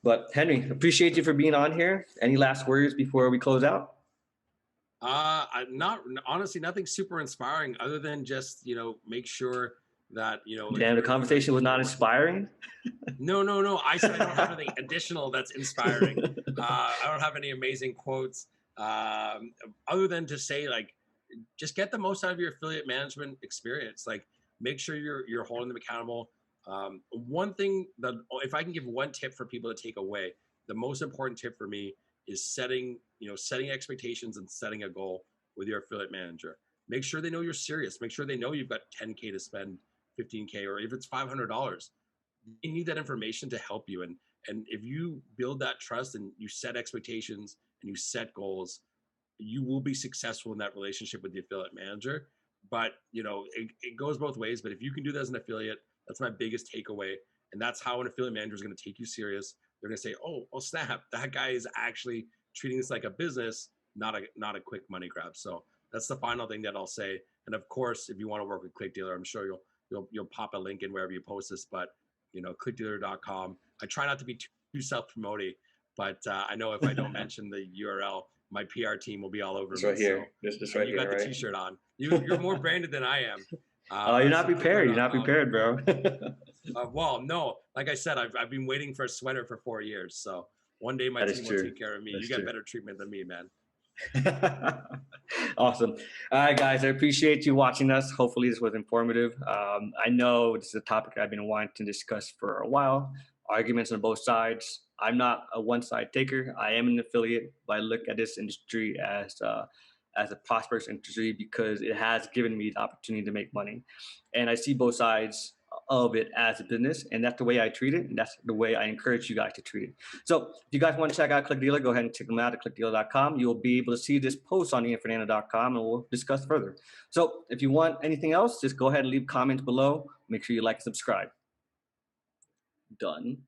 but Henry, appreciate you for being on here. Any last words before we close out? I'm not honestly nothing super inspiring other than just make sure that if Damn, the you're conversation was not working. inspiring. No, no, no. I said I don't have anything additional that's inspiring. I don't have any amazing quotes other than to say like just get the most out of your affiliate management experience. Like make sure you're holding them accountable. One thing that if I can give one tip for people to take away, the most important tip for me is setting expectations and setting a goal with your affiliate manager. Make sure they know you're serious. Make sure they know you've got 10K to spend, 15K, or if it's $500. You need that information to help you. And if you build that trust and you set expectations and you set goals, you will be successful in that relationship with the affiliate manager. But it goes both ways. But if you can do that as an affiliate, that's my biggest takeaway. And that's how an affiliate manager is going to take you serious. They're going to say, oh snap, that guy is actually treating this like a business, not a quick money grab. So that's the final thing that I'll say. And of course, if you want to work with Click Dealer, I'm sure you'll pop a link in wherever you post this. But clickdealer.com. I try not to be too self-promoting, but I know if I don't mention the URL, my PR team will be all over It's me. right So, here. This and right you here, got the right? T-shirt on. You're more branded than I am. Oh, you're not So prepared. You're not clickdealer.com. prepared, bro. Well, no, like I said, I've been waiting for a sweater for 4 years. So one day my That is team will true. take care of me. You That's get true. better treatment than me, man. Awesome. All right, guys, I appreciate you watching us. Hopefully, this was informative. I know this is a topic I've been wanting to discuss for a while. Arguments on both sides. I'm not a one-side taker. I am an affiliate, but I look at this industry as a prosperous industry because it has given me the opportunity to make money, and I see both sides of it as a business, and that's the way I treat it, and that's the way I encourage you guys to treat it. So if you guys want to check out Click Dealer, go ahead and check them out at clickdealer.com. You'll be able to see this post on ianfernando.com, and we'll discuss further. So if you want anything else, just go ahead and leave comments below. Make sure you like and subscribe. Done.